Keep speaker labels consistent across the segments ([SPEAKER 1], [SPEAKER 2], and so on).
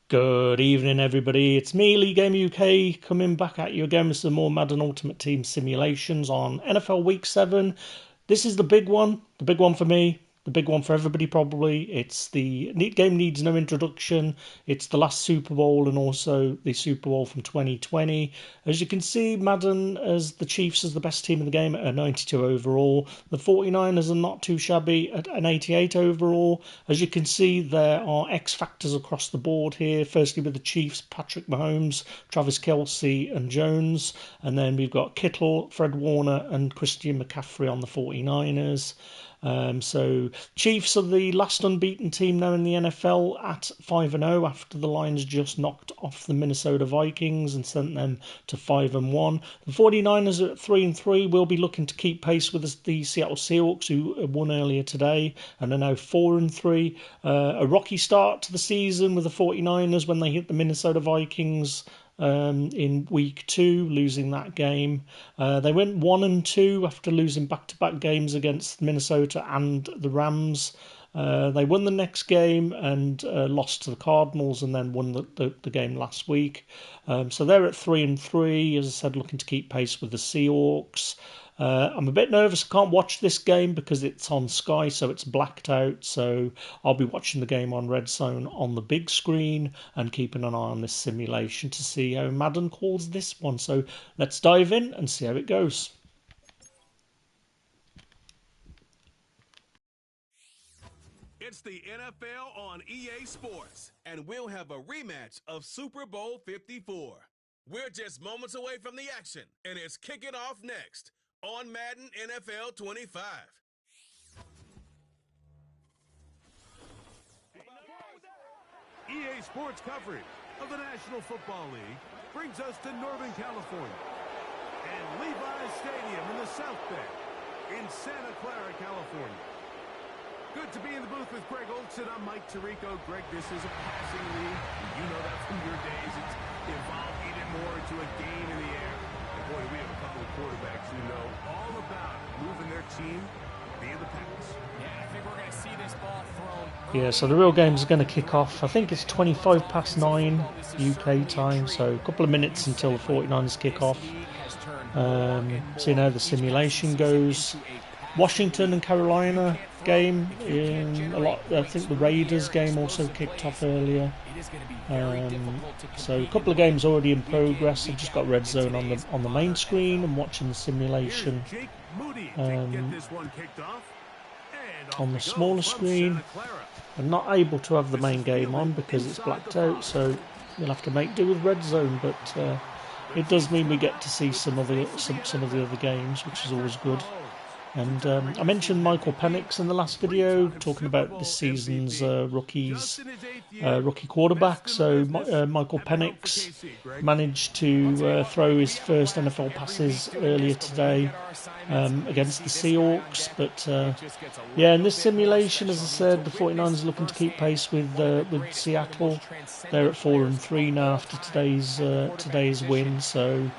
[SPEAKER 1] Good evening, everybody. It's me, Lee Gamer UK, coming back at you again with some more Madden Ultimate Team simulations on NFL Week 7. This is the big one for me, the big one for everybody probably. It's the game needs no introduction. It's the last Super Bowl and also the Super Bowl from 2020. As you can see, Madden as the Chiefs as the best team in the game at a 92 overall. The 49ers are not too shabby at an 88 overall. As you can see, there are X factors across the board here. Firstly, with the Chiefs, Patrick Mahomes, Travis Kelce, and Jones. And then we've got Kittle, Fred Warner, and Christian McCaffrey on the 49ers. So Chiefs are the last unbeaten team now in the NFL at 5-0 after the Lions just knocked off the Minnesota Vikings and sent them to 5-1. The 49ers are at 3-3. Will be looking to keep pace with the Seattle Seahawks, who won earlier today and are now 4-3. A rocky start to the season with the 49ers when they hit the Minnesota Vikings in week 2, losing that game. They went 1-2 after losing back-to-back games against Minnesota and the Rams. They won the next game and lost to the Cardinals, and then won the game last week. So they're at 3-3, as I said, looking to keep pace with the Seahawks. I'm a bit nervous. I can't watch this game because it's on Sky, so it's blacked out. So I'll be watching the game on Red Zone on the big screen and keeping an eye on this simulation to see how Madden calls this one. So let's dive in and see how it goes.
[SPEAKER 2] It's the NFL on EA Sports, and we'll have a rematch of Super Bowl 54. We're just moments away from the action, and it's kicking off next on Madden NFL 25.
[SPEAKER 3] EA Sports coverage of the National Football League brings us to Northern California and Levi's Stadium in the South Bay in Santa Clara, California. Good to be in the booth with Greg Olson. I'm Mike Tirico. Greg, this is a passing league. You know that from your days. It's evolved even more into a game in the air. And boy, we have a couple of quarterbacks who know all about moving their team via the pass.
[SPEAKER 4] Yeah, I think we're going to see this ball thrown.
[SPEAKER 1] Yeah, so the real games are going to kick off. I think it's 9:25 UK time, so a couple of minutes until the 49ers kick off. So you know the simulation goes. Washington and Carolina game in a lot. I think the Raiders game also kicked off earlier. So a couple of games already in progress. I've just got Red Zone on the main screen and watching the simulation on the smaller screen. I'm not able to have the main game on because it's blacked out, so you'll have to make do with Red Zone. But it does mean we get to see some of the other games, which is always good. And I mentioned Michael Penix in the last video, talking about this season's rookie quarterback. So Michael Penix managed to throw his first NFL passes earlier today against the Seahawks. But yeah, in this simulation, as I said, the 49ers are looking to keep pace with Seattle. They're at 4-3 now after today's win. So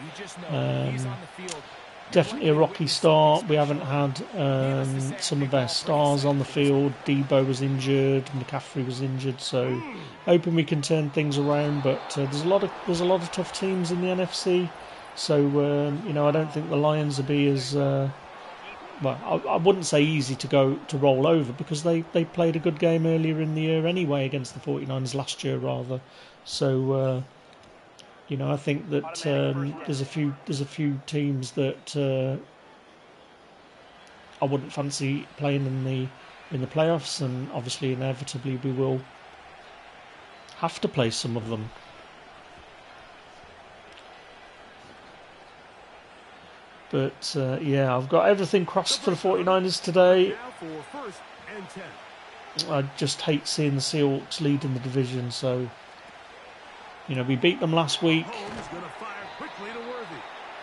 [SPEAKER 1] definitely a rocky start. We haven't had some of their stars on the field. Debo was injured, McCaffrey was injured, so hoping we can turn things around. But there's a lot of tough teams in the NFC. So I don't think the Lions will be as well. I wouldn't say easy to roll over because they played a good game earlier in the year anyway against the 49ers last year rather. So. I think that there's a few teams that I wouldn't fancy playing in the playoffs, and obviously inevitably we will have to play some of them. But yeah, I've got everything crossed for the 49ers today. I just hate seeing the Seahawks leading the division, so. We beat them last week,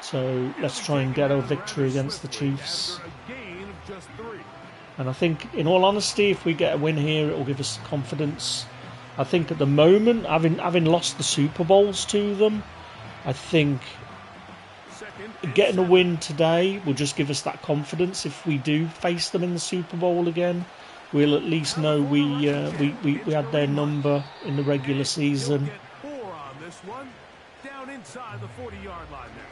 [SPEAKER 1] so let's try and get our victory against the Chiefs. And I think, in all honesty, if we get a win here, it will give us confidence. I think at the moment, having lost the Super Bowls to them, I think getting a win today will just give us that confidence if we do face them in the Super Bowl again. we'll at least know we had their number in the regular season.
[SPEAKER 3] He'll get 4 on this one. Down inside the 40-yard line now.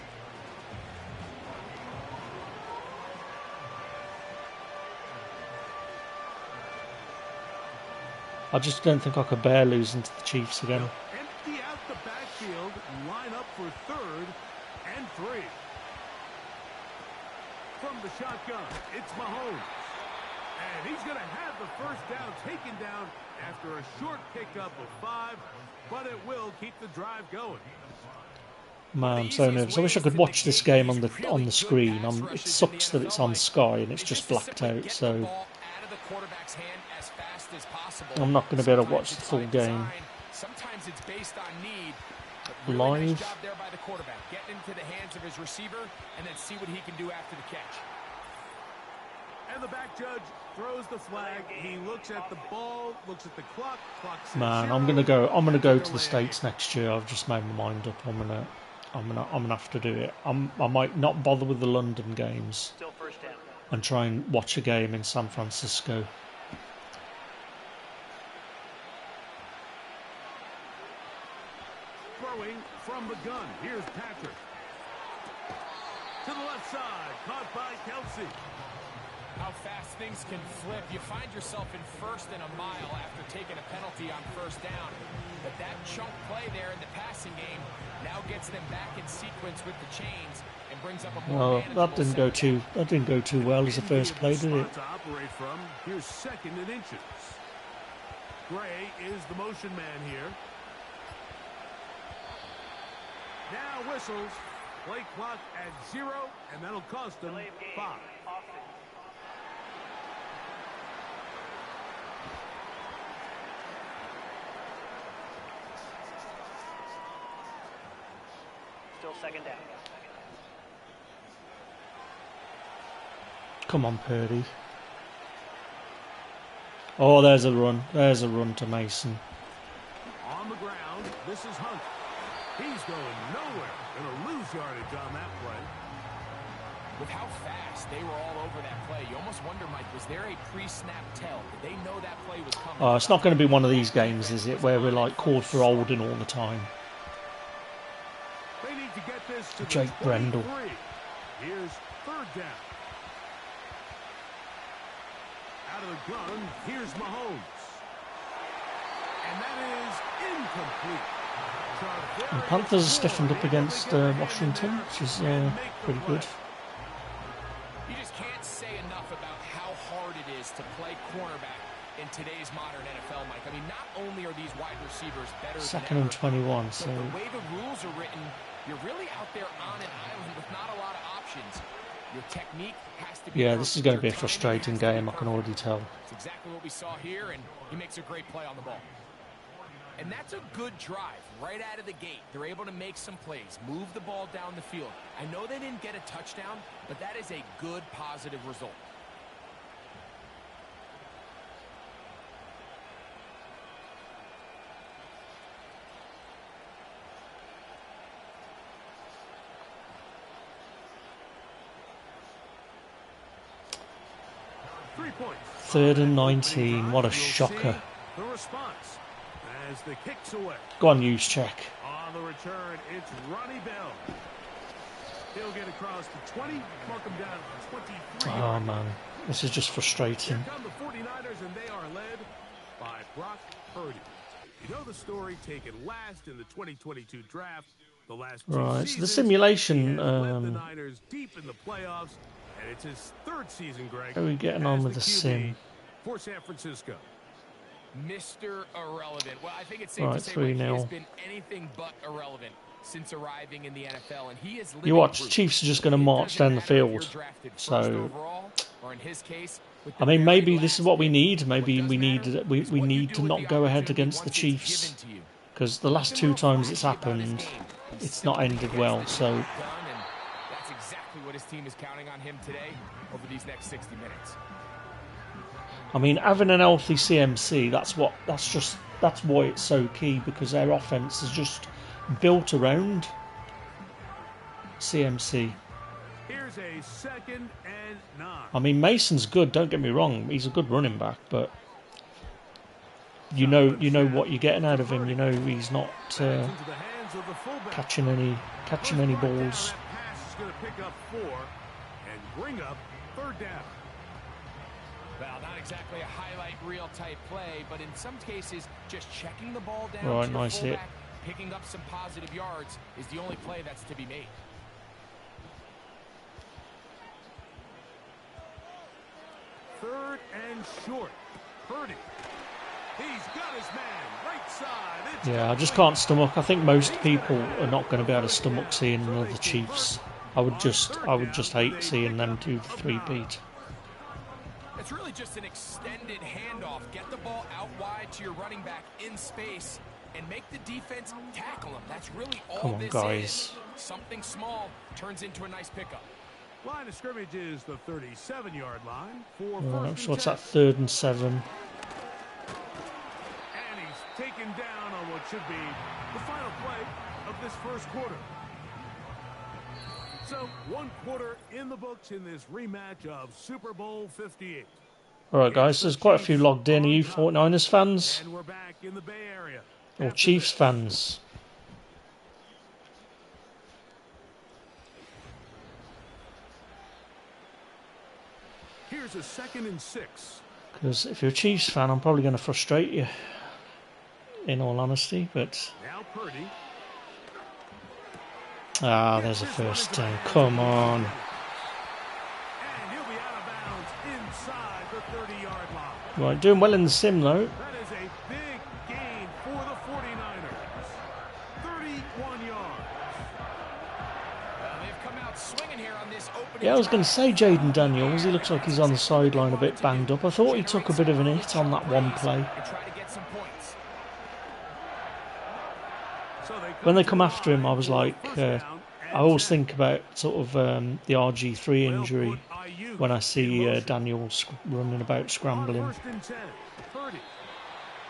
[SPEAKER 1] I just don't think I could bear losing to the Chiefs again.
[SPEAKER 3] Empty out the backfield, line up for 3rd and 3. From the shotgun, it's Mahomes. And he's going to have the first down taken down after a short pickup of 5, but it will keep the drive going.
[SPEAKER 1] Man, I'm so nervous. I wish I could watch this game on the screen. It sucks that it's on Sky and it's just blacked out, so I'm not going to be able to watch the full game
[SPEAKER 4] Sometimes it's based on need.
[SPEAKER 1] live.
[SPEAKER 4] Nice job there by the quarterback. Get into the hands of his receiver and then see what he can do after the catch.
[SPEAKER 3] And the back judge throws the flag. He looks at the ball, looks at the clock.
[SPEAKER 1] Man, I'm gonna go to the States next year. I've just made my mind up. I'm gonna have to do it. I might not bother with the London games and try and watch a game in San Francisco.
[SPEAKER 3] Throwing from the gun. Here's Patrick. To the left side, caught by Kelsey.
[SPEAKER 4] How fast things can flip. You find yourself in 1st and a mile after taking a penalty on 1st down. But that chunk play there in the passing game now gets them back in sequence with the chains and brings up a more
[SPEAKER 1] Well, that didn't go too well as the first play, did it?
[SPEAKER 3] To operate from. Here's 2nd and inches. Gray is the motion man here. Now whistles. Play clock at 0, and that'll cost them 5.
[SPEAKER 5] Still 2nd down.
[SPEAKER 1] Come on, Purdy. Oh, there's a run. There's a run to Mason.
[SPEAKER 3] On the ground, this is Hunt. He's going nowhere. Going to lose yardage on that play.
[SPEAKER 4] With how fast they were all over that play, you almost wonder, Mike, was there a pre-snap tell? Did they know that play was coming?
[SPEAKER 1] Oh, it's not going to be one of these games, is it, where we're like called for holding all the time?
[SPEAKER 3] They need to get this to
[SPEAKER 1] Jake
[SPEAKER 3] the
[SPEAKER 1] Brendel.
[SPEAKER 3] 23. Here's 3rd down. Out of the gun, here's Mahomes. And that is incomplete.
[SPEAKER 1] The Panthers are stiffened up against Washington, which is pretty good.
[SPEAKER 4] You just can't say enough about how hard it is to play cornerback in today's modern NFL, Mike. I mean, not only are these wide receivers better
[SPEAKER 1] Second
[SPEAKER 4] than
[SPEAKER 1] and
[SPEAKER 4] ever,
[SPEAKER 1] 21,
[SPEAKER 4] but
[SPEAKER 1] so
[SPEAKER 4] the way the rules are written, you're really out there on an island with not a lot of options. Your technique has to be
[SPEAKER 1] yeah,
[SPEAKER 4] perfect.
[SPEAKER 1] this is going to be a
[SPEAKER 4] Your timing
[SPEAKER 1] frustrating
[SPEAKER 4] has to be
[SPEAKER 1] game, I can already tell.
[SPEAKER 4] It's exactly what we saw here, and he makes a great play on the ball. And that's a good drive right out of the gate. They're able to make some plays, move the ball down the field. I know they didn't get a touchdown, but that is a good, positive result.
[SPEAKER 3] Third
[SPEAKER 1] and 19, what a shocker.
[SPEAKER 3] The response as the kicks away.
[SPEAKER 1] Go on, use check.
[SPEAKER 3] On the return, it's Ronnie Bell. He'll get across the 20, mark him down to 23.
[SPEAKER 1] Oh man, this is just frustrating.
[SPEAKER 3] Here come the 49ers, and they are led by Brock Purdy. You know the story, taken last in the 2022 draft. The last two
[SPEAKER 1] Right, so the
[SPEAKER 3] seasons,
[SPEAKER 1] simulation.
[SPEAKER 3] he has led the Niners deep in the playoffs, and it's his 3rd season, Greg.
[SPEAKER 1] How are we getting on
[SPEAKER 3] as
[SPEAKER 1] with the
[SPEAKER 3] QB
[SPEAKER 1] sim?
[SPEAKER 3] for San Francisco?
[SPEAKER 4] Mr. Irrelevant. Well, I think it's safe
[SPEAKER 1] Right,
[SPEAKER 4] to say Mike, he
[SPEAKER 1] 3-0.
[SPEAKER 4] has been anything but irrelevant since arriving in the NFL, and he is
[SPEAKER 1] You watch, Chiefs are just going to march down the field. So, I mean, maybe this is what we need. Maybe we need to not go ahead against the Chiefs, because the last 2 times it's happened, it's not ended well. So,
[SPEAKER 4] that's exactly what his team is counting on him today over these next 60 minutes.
[SPEAKER 1] I mean, having an healthy CMC, that's why it's so key, because their offense is just built around CMC.
[SPEAKER 3] Here's Here's a 2nd and 9.
[SPEAKER 1] I mean, Mason's good. Don't get me wrong; he's a good running back, but you know what you're getting out of him. You know he's not catching any balls.
[SPEAKER 3] That pass is going to pick up 4 and bring up 3rd down.
[SPEAKER 4] Well, not exactly a highlight reel type play, but in some cases, just checking the ball down
[SPEAKER 1] Right,
[SPEAKER 4] to your
[SPEAKER 1] nice hit.
[SPEAKER 4] fullback, picking up some positive yards is the only play that's to be made.
[SPEAKER 3] Third and short. Purdy. He's got his man right side. It's
[SPEAKER 1] Yeah, I just can't stomach. I think most people are not going to be able to stomach seeing another Chiefs. I would just hate seeing them do the three-peat.
[SPEAKER 4] It's really just an extended handoff. Get the ball out wide to your running back in space and make the defense tackle him. That's really all
[SPEAKER 1] Come on,
[SPEAKER 4] this
[SPEAKER 1] guys.
[SPEAKER 4] is. Something small turns into a nice pickup.
[SPEAKER 3] Line of scrimmage is the 37-yard line for
[SPEAKER 1] Right,
[SPEAKER 3] first
[SPEAKER 1] so what's
[SPEAKER 3] and
[SPEAKER 1] that? 3rd and 7.
[SPEAKER 3] And he's taken down on what should be the final play of this first quarter. So 1 quarter in the books in this rematch of Super Bowl 58.
[SPEAKER 1] All right, guys. There's quite a few logged in. Are you 49ers fans
[SPEAKER 3] And we're back in the Bay Area.
[SPEAKER 1] or
[SPEAKER 3] After
[SPEAKER 1] Chiefs
[SPEAKER 3] this.
[SPEAKER 1] fans?
[SPEAKER 3] Here's a 2nd and 6.
[SPEAKER 1] Because if you're a Chiefs fan, I'm probably going to frustrate you, in all honesty. But
[SPEAKER 3] Now Purdy.
[SPEAKER 1] there's a first down. Come on.
[SPEAKER 3] And he'll be out of bounds inside the 30-yard line.
[SPEAKER 1] Right, doing well in the sim though.
[SPEAKER 3] That is a big gain for the 49ers. 31 yards.
[SPEAKER 4] Well, they've come out swinging here on this opening
[SPEAKER 1] Yeah, I was going to
[SPEAKER 4] drive.
[SPEAKER 1] say Jaden Daniels. He looks like he's on the sideline a bit banged up. I thought he took a bit of an hit on that one play.
[SPEAKER 4] And try to get some points.
[SPEAKER 3] So
[SPEAKER 1] When they come after him, I was like, I always think about sort of the RG3 injury when I see Daniels running about scrambling.
[SPEAKER 3] First and 10. Purdy.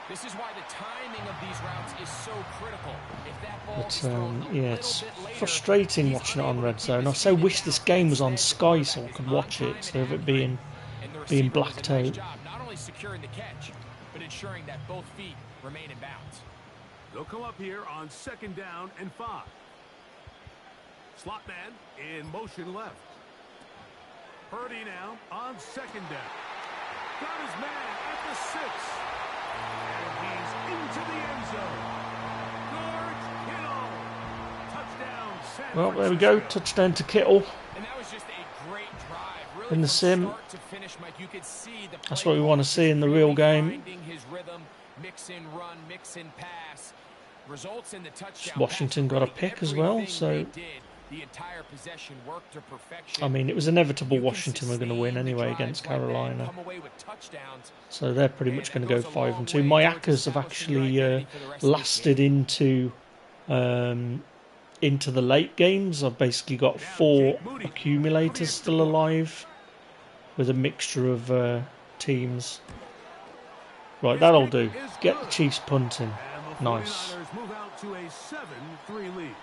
[SPEAKER 4] This is why the timing of these routes is so critical. If that ball is
[SPEAKER 1] But
[SPEAKER 4] thrown a
[SPEAKER 1] yeah,
[SPEAKER 4] little
[SPEAKER 1] it's
[SPEAKER 4] bit later,
[SPEAKER 1] frustrating
[SPEAKER 4] he's
[SPEAKER 1] watching it on
[SPEAKER 4] unable
[SPEAKER 1] Red
[SPEAKER 4] to
[SPEAKER 1] Zone. I
[SPEAKER 4] keep
[SPEAKER 1] so
[SPEAKER 4] his feet
[SPEAKER 1] wish
[SPEAKER 4] down.
[SPEAKER 1] this game was on
[SPEAKER 4] Instead,
[SPEAKER 1] Sky
[SPEAKER 4] the
[SPEAKER 1] so I
[SPEAKER 4] quarterback
[SPEAKER 1] could
[SPEAKER 4] is
[SPEAKER 1] watch
[SPEAKER 4] on
[SPEAKER 1] it
[SPEAKER 4] time
[SPEAKER 1] instead of
[SPEAKER 4] and
[SPEAKER 1] it being
[SPEAKER 4] and the
[SPEAKER 1] being
[SPEAKER 4] receiver does
[SPEAKER 1] blacked
[SPEAKER 4] a nice
[SPEAKER 1] out.
[SPEAKER 4] job, not only securing the catch, but ensuring that both feet remain in bounds.
[SPEAKER 3] They'll come up here on 2nd down and 5. Slot man in motion left. Purdy now on 2nd down. Got his man at the 6. And he's into the end zone. George Kittle. Touchdown, San
[SPEAKER 1] Well, there we go.
[SPEAKER 3] Francisco.
[SPEAKER 1] Touchdown to Kittle.
[SPEAKER 4] And that was just a great drive. Really
[SPEAKER 1] In the
[SPEAKER 4] from
[SPEAKER 1] sim.
[SPEAKER 4] start to finish, Mike, you could see the
[SPEAKER 1] That's
[SPEAKER 4] play
[SPEAKER 1] what we want to
[SPEAKER 4] calling
[SPEAKER 1] see in the
[SPEAKER 4] just
[SPEAKER 1] real
[SPEAKER 4] really
[SPEAKER 1] game.
[SPEAKER 4] finding his rhythm, mix in run, mix in pass. Results in the touchdown.
[SPEAKER 1] Washington
[SPEAKER 4] pass.
[SPEAKER 1] got a
[SPEAKER 4] Really
[SPEAKER 1] pick as well,
[SPEAKER 4] everything
[SPEAKER 1] so
[SPEAKER 4] they did, the entire possession worked to perfection.
[SPEAKER 1] I mean, it was inevitable
[SPEAKER 4] You can
[SPEAKER 1] Washington were going to win
[SPEAKER 4] sustain the
[SPEAKER 1] anyway
[SPEAKER 4] drives
[SPEAKER 1] against
[SPEAKER 4] like that,
[SPEAKER 1] Carolina.
[SPEAKER 4] come away with touchdowns.
[SPEAKER 1] So they're pretty
[SPEAKER 4] And
[SPEAKER 1] much
[SPEAKER 4] that
[SPEAKER 1] going to go
[SPEAKER 4] goes a
[SPEAKER 1] 5
[SPEAKER 4] long
[SPEAKER 1] and 2.
[SPEAKER 4] way
[SPEAKER 1] My
[SPEAKER 4] towards
[SPEAKER 1] Hackers have
[SPEAKER 4] establishing your
[SPEAKER 1] actually
[SPEAKER 4] identity for the rest of this
[SPEAKER 1] lasted
[SPEAKER 4] game.
[SPEAKER 1] into the late games. I've basically got 4 accumulators still alive with a mixture of teams. Right, that'll do. Get the Chiefs punting.
[SPEAKER 3] And the
[SPEAKER 1] Nice.
[SPEAKER 3] 49ers move out to a 7-3 lead.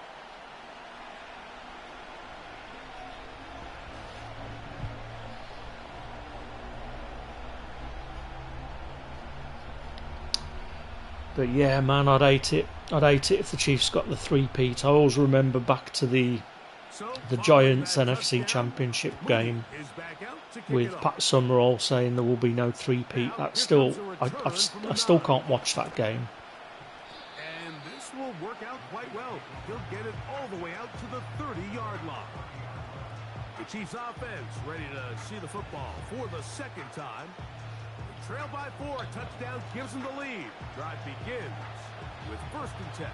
[SPEAKER 1] But yeah, man, I'd hate it. I'd hate it if the Chiefs got the three-peat. I always remember back to the Giants NFC Championship game with Pat Summerall saying there will be no three-peat. That's still, I still can't watch that game.
[SPEAKER 3] And this will work out quite well. He'll get it all the way out to the 30-yard line. The Chiefs offense ready to see the football for the 2nd time. Trail by 4, touchdown gives them the lead. Drive begins with 1st and 10.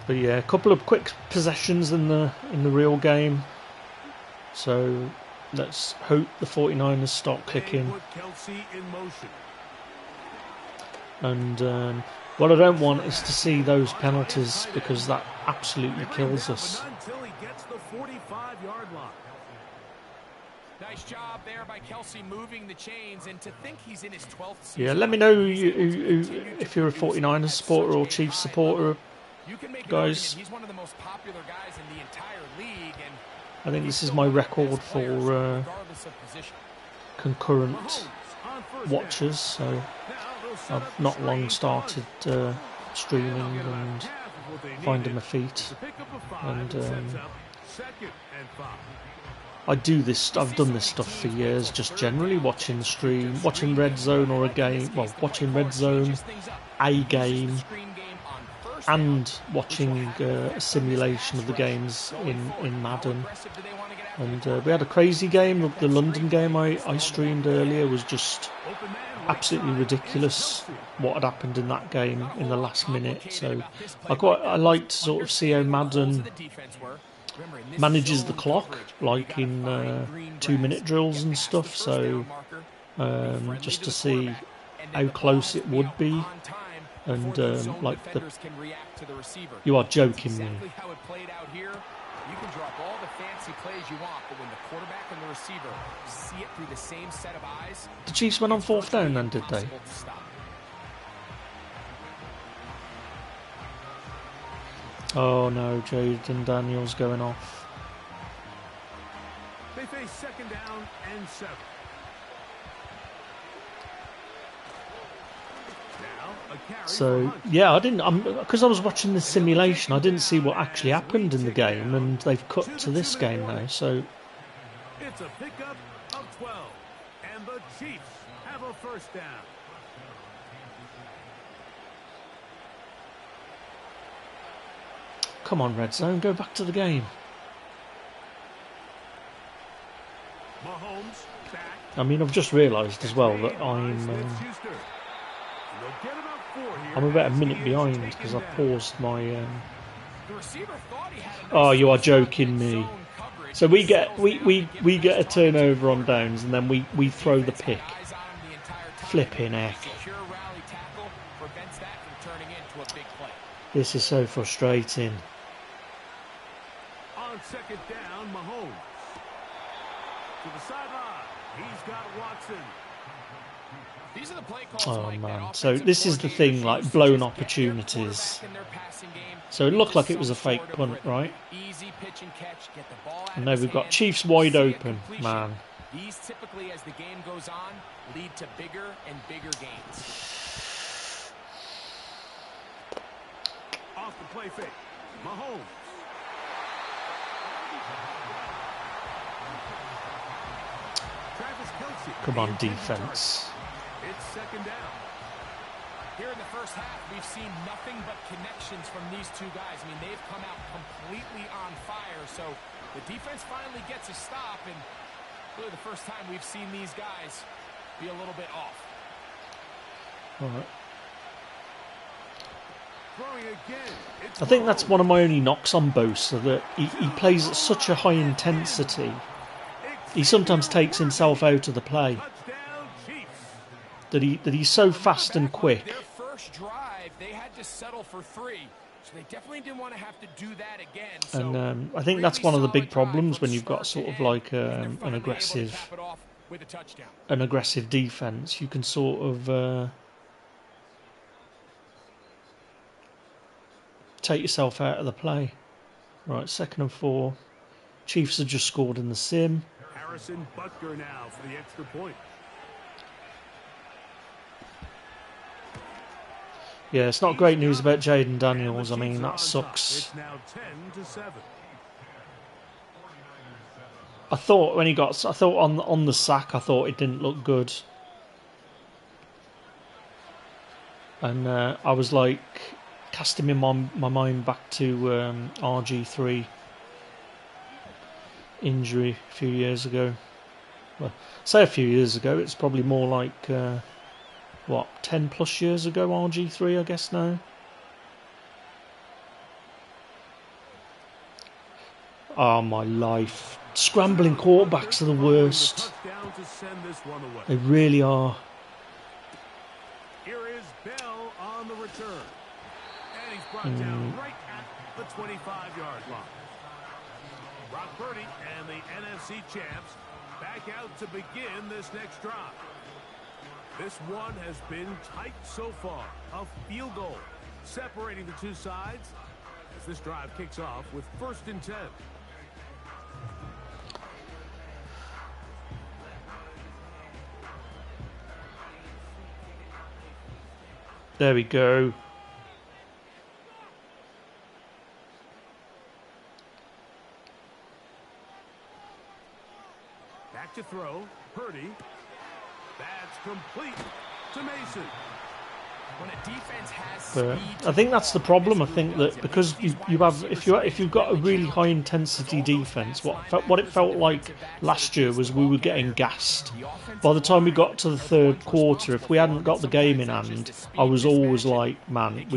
[SPEAKER 1] But yeah, a couple of quick possessions in the real game. So let's hope the 49ers start clicking.
[SPEAKER 3] Put Kelsey in motion.
[SPEAKER 1] And what I don't want is to see those penalties, because that absolutely kills us.
[SPEAKER 3] Until he gets the 45-yard line.
[SPEAKER 4] Nice job there by Kelsey moving the chains, and to think he's in his 12th season.
[SPEAKER 1] Yeah, let me know if you're a 49ers supporter or Chiefs supporter, guys.
[SPEAKER 4] He's one of the most popular guys in the entire league, and
[SPEAKER 1] I think this is my record for concurrent watches, so I've not long started streaming and finding my feet, and I do this. I've done this stuff for years, just generally watching the stream, watching Red Zone or a game. Well, watching Red Zone, a game, and watching a simulation of the games in Madden. And we had a crazy game. The London game I streamed earlier was just absolutely ridiculous. What had happened in that game in the last minute. So I like to sort of see how Madden manages the clock, like in 2-minute drills and stuff. So just to see how close it would be, and like you are joking me.
[SPEAKER 4] You can drop all the fancy plays you want, but when the quarterback and the receiver see it through the same set of eyes,
[SPEAKER 1] the Chiefs went on 4th down then, did they? Oh no, Jaden Daniels going off.
[SPEAKER 3] They face 2nd down and 7.
[SPEAKER 1] So yeah, I didn't, because I was watching the simulation, I didn't see what actually happened in the game, and they've cut to this game now. So
[SPEAKER 3] it's a pickup of 12, and the Chiefs have a 1st down.
[SPEAKER 1] Come on, Red Zone, go back to the game.
[SPEAKER 3] Mahomes back.
[SPEAKER 1] I mean, I've just realised as well that I'm about a minute behind because I paused my. Oh, you are joking me. So we get a turnover on downs, and then we throw the pick. Flipping heck. This is so frustrating.
[SPEAKER 3] On 2nd down, Mahomes. To the sideline. He's got Watson.
[SPEAKER 1] Oh man, so this is the thing, like blown opportunities. So it looked like it was a fake punt, right? And now we've got Chiefs wide open, man.
[SPEAKER 4] These typically, as the game goes on, lead to bigger and bigger gains.
[SPEAKER 3] Off the play fake, Mahomes. Travis Kelsey.
[SPEAKER 1] Come on, defense.
[SPEAKER 3] It's 2nd down.
[SPEAKER 4] Here in the first half, we've seen nothing but connections from these two guys. I mean, they've come out completely on fire. So the defense finally gets a stop, and really the first time we've seen these guys be a little bit off.
[SPEAKER 1] All right.
[SPEAKER 3] Throwing again.
[SPEAKER 1] I think that's one of my only knocks on Bosa, that he plays at such a high intensity. He sometimes takes himself out of the play. That he's so fast and quick.
[SPEAKER 4] Their first drive, they had to settle for 3, so they definitely didn't want to have to do that again. So
[SPEAKER 1] And I think that's one of the big problems when you've got sort of like an aggressive defense. You can sort of take yourself out of the play. Right, 2nd and 4. Chiefs have just scored in the sim.
[SPEAKER 3] Harrison Butker now for the extra point.
[SPEAKER 1] Yeah, it's not great news about Jaden Daniels. I mean, that sucks.
[SPEAKER 3] It's now 10-7.
[SPEAKER 1] I thought on the sack, I thought it didn't look good, and I was like casting my mind back to RG3 injury a few years ago. Well, say a few years ago. It's probably more like 10 plus years ago, RG3, I guess now. Oh, my life. Scrambling quarterbacks are the worst. They really are.
[SPEAKER 3] Here is Bell on the return. And he's brought down right at the 25-yard line. Brock Purdy and the NFC champs Back out to begin this next drive. This one has been tight so far. A field goal separating the two sides as this drive kicks off with 1st and 10.
[SPEAKER 1] There we go.
[SPEAKER 3] Back to throw. Purdy. That's complete to Mason.
[SPEAKER 4] When a defense has
[SPEAKER 1] But
[SPEAKER 4] speed,
[SPEAKER 1] I think that's the problem. I think that because you have if you've got a really high intensity defense, what it felt like last year was we were getting gassed. By the time we got to the third quarter, if we hadn't got the game in hand, I was always like, man,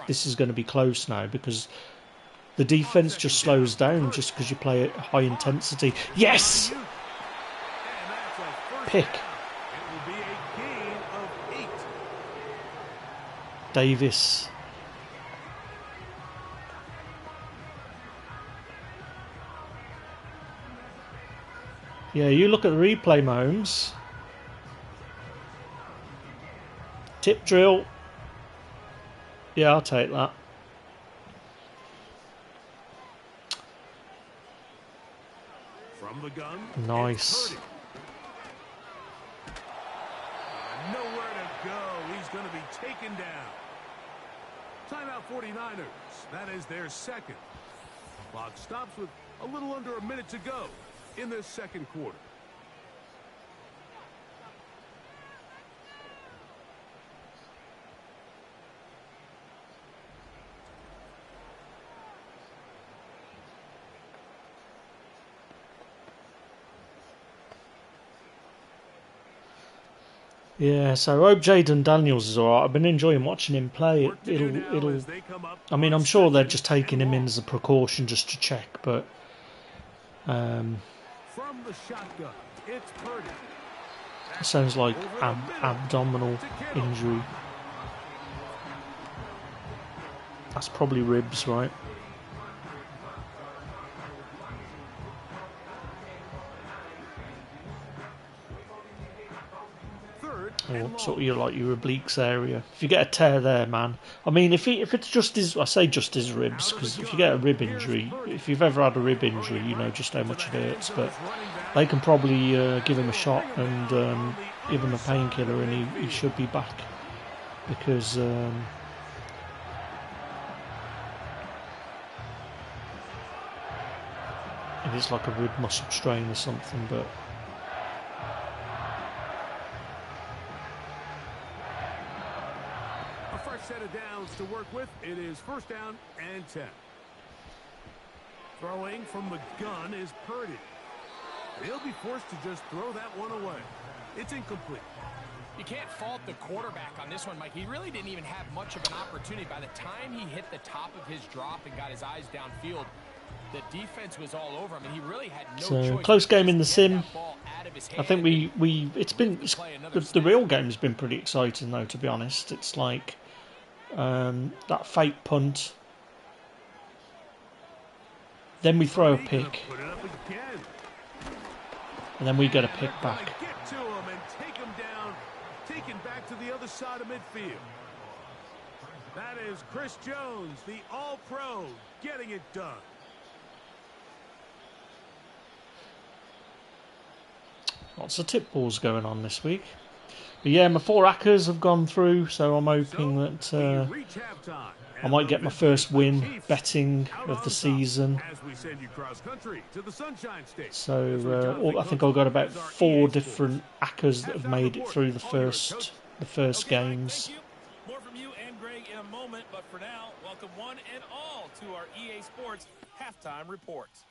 [SPEAKER 1] this is going to be close now, because the defense just slows down just because you play at high intensity. Yes,
[SPEAKER 3] And that's a first
[SPEAKER 1] pick.
[SPEAKER 3] down. It will be a gain of 8.
[SPEAKER 1] Davis. Yeah, you look at the replay, Mahomes. Tip drill. Yeah, I'll take that.
[SPEAKER 3] From the gun.
[SPEAKER 1] Nice.
[SPEAKER 3] It's Purdy. Nowhere to go. He's going to be taken down. Timeout 49ers. That is their second. Clock stops with a little under a minute to go in this second quarter.
[SPEAKER 1] Yeah, so I hope Jaden Daniels is alright. I've been enjoying watching him play.
[SPEAKER 3] Work to do now
[SPEAKER 1] It'll.
[SPEAKER 3] as they come up
[SPEAKER 1] I mean,
[SPEAKER 3] on
[SPEAKER 1] I'm sure they're
[SPEAKER 3] 2nd
[SPEAKER 1] just taking
[SPEAKER 3] and
[SPEAKER 1] him in
[SPEAKER 3] long.
[SPEAKER 1] as a precaution just to check, but
[SPEAKER 3] From the shotgun, it's Purdy.
[SPEAKER 1] it sounds like abdominal injury. That's probably ribs, right?
[SPEAKER 3] Third
[SPEAKER 1] Or
[SPEAKER 3] and
[SPEAKER 1] sort
[SPEAKER 3] long.
[SPEAKER 1] of your obliques area. If you get a tear there, man. I mean, if it's just his, I say just his ribs, because if you get a rib injury, if you've ever had a rib injury, you know just how much it hurts. But they can probably give him a shot and give him a painkiller, and he should be back. Because it is like a rib muscle strain or something, but.
[SPEAKER 3] A fresh set of downs to work with. It is 1st down and 10. Throwing from the gun is Purdy. He'll be forced to just throw that one away. It's incomplete.
[SPEAKER 4] you can't fault the quarterback on this one, Mike. He really didn't even have much of an opportunity. By the time he hit the top of his drop and got his eyes downfield, the defense was all over him, and he really had no choice.
[SPEAKER 1] Close game in the sim. I think
[SPEAKER 4] we
[SPEAKER 1] the real game's been pretty exciting though, to be honest. It's like that fake punt, then we throw a pick,
[SPEAKER 3] Put it up again.
[SPEAKER 1] and then we get a pick back.
[SPEAKER 3] Get to him and take him down. Taken back to the other side of midfield. That is Chris Jones, the All-Pro, getting it done.
[SPEAKER 1] Lots of tip balls going on this week. But yeah, my 4 hackers have gone through, so I'm hoping that
[SPEAKER 3] We reach halftime,
[SPEAKER 1] I might get my first win betting of the season.
[SPEAKER 3] as we send you cross country to the Sunshine State.
[SPEAKER 1] So I think I've got about 4 different hackers that have made it through the first games.
[SPEAKER 6] Thank you. More from you and Greg in a moment, but for now, welcome one and all to our EA Sports halftime reports.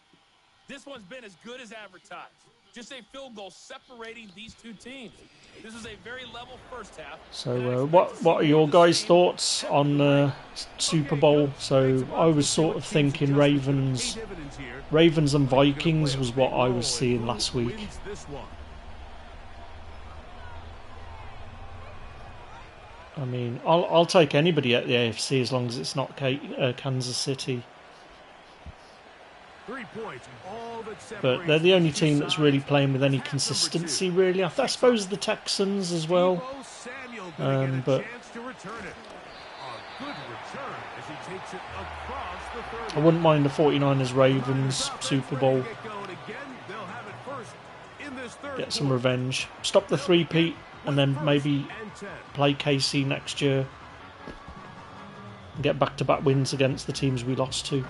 [SPEAKER 6] This one's been as good as advertised. Just a field goal separating these two teams. This is a very level first half.
[SPEAKER 1] So what are your guys' thoughts on Super Bowl? So I was sort of thinking Ravens and Vikings was what I was seeing last week. I mean, I'll take anybody at the AFC as long as it's not Kansas City.
[SPEAKER 3] 3 points, all that
[SPEAKER 1] But
[SPEAKER 3] separates
[SPEAKER 1] they're the only
[SPEAKER 3] these two
[SPEAKER 1] team that's really
[SPEAKER 3] sides.
[SPEAKER 1] playing with any
[SPEAKER 3] Half number 2.
[SPEAKER 1] consistency, really. I suppose the Texans as well.
[SPEAKER 3] Deebo Samuel gonna get a
[SPEAKER 1] But
[SPEAKER 3] chance to return it. A good return as he takes it across the 30.
[SPEAKER 1] I wouldn't mind the 49ers-Ravens Super Bowl. Get some revenge. Stop the three-peat and then maybe play KC next year. And get back-to-back wins against the teams we lost to.